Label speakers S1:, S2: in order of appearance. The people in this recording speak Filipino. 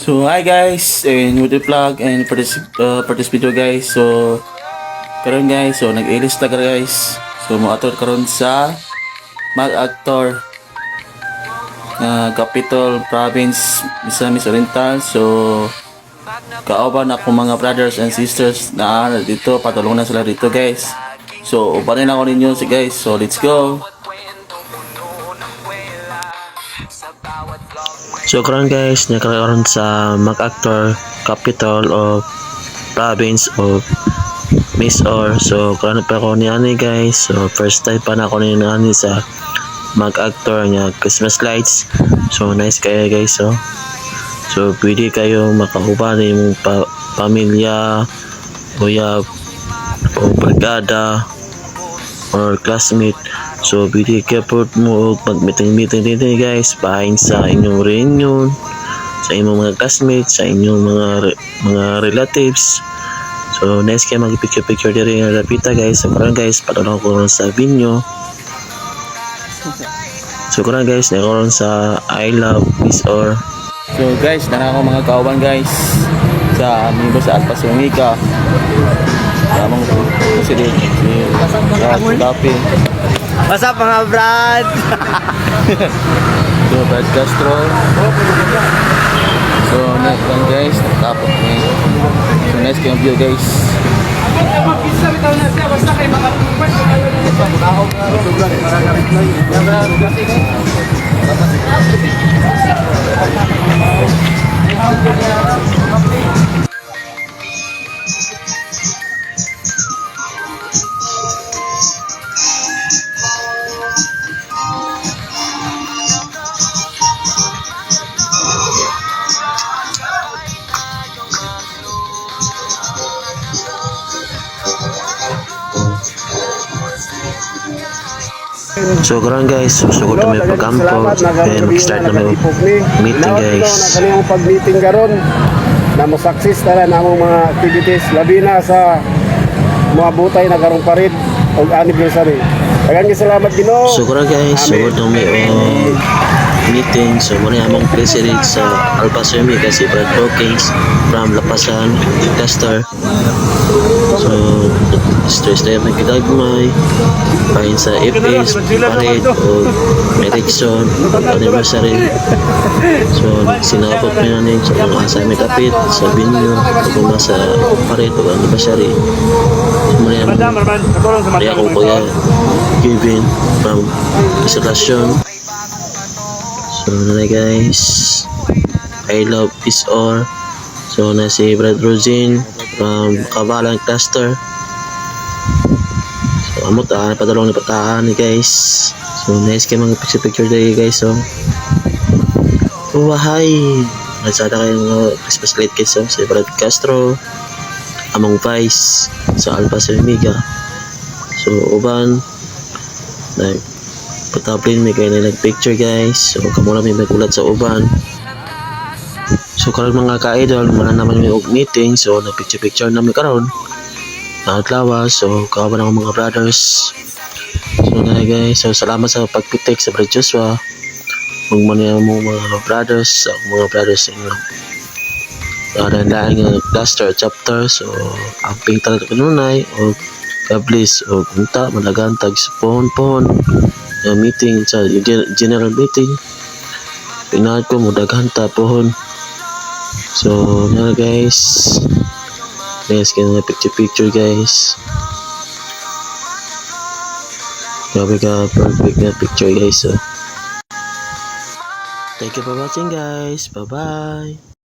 S1: So hi guys, and with the vlog and for this video guys. So karon guys, so nag-ilista ka guys. So moator karon sa mag-actor Capital Province, Misamis Oriental. So kauban ako mga brothers and sisters na dito, patulungan na sila dito guys. So ubanin ako ninyo si guys. So let's go.
S2: So karon guys, nagkaroon sa MacArthur Capital of Province of Mysore. So karon pa ako ni ani guys. So first time pa na ako ni ani sa MacArthur nga Christmas lights. So nice kayo guys. So pwede kayo makauban yung pamilya, uyab o barkada or classmate. So pwede kayo mo mag-meeting dito guys, pahain sa inyong reunion, sa inyong mga classmates, sa inyong mga relatives. So nice kayo mag-picture diri nga lapita guys. So karon guys, padulong ko sa video. So karon guys, nakaroon sa I Love Mysore.
S1: So guys, nara ako mga kauban guys sa Amigo sa Alpa Sumika. Tamang ko si Dapi.
S3: What's up mga Brad?
S1: So Brad Castro. So next one guys, tapos ni. So nice kayong view guys.
S2: So karon guys, sugod na may pagkampo, kaya mag-start na may meeting guys.
S3: Kaniyang pag-meeting karon na mo-success tala na among mga activities labi na sa mga butay na karong parid og anniversary. Daghang salamat Ginoo.
S2: So karon guys, sugod na may meeting. So muna among president sa Alpa Sumika si Brad Hawkins from Lapasan, Castor. So stress tayo magkidagmay pahin sa FS, Pared o Erickson anniversary. So sinapot na namin sa mga asa may kapit sa binyo o sa Pared o anniversary. So muna among kaya ko kuya Kevin from Isolation. So na guys, I Love Mysore. So na si Brad Rosin from Kabalan Cluster. So amot padulong ni patahan ni guys. So nice kayo mga picture day guys. So hi, nagsada kayo Christmas light guys. So si Brad Castro among Vice sa Alpa Sumika. So uban pataplin may kayo na nag-picture guys. So kamo na may magulat sa uban. So karon mga ka-idol, muna naman may meeting. So nag-picture namin karon lawas. So kawan ako mga brothers. So na guys, so salamat sa pagpitik sa Brad Joshua. Kung muna mo mga brothers sa inyo laing cluster chapter. So amping talaga kanunay o kablis o kunta malagan tag sa pohon meeting sa general meeting pinahad ko mo daghan ta pohon. So na guys, kaya nga picture guys, grabe ka perfect na picture guys. So thank you for watching guys, bye bye.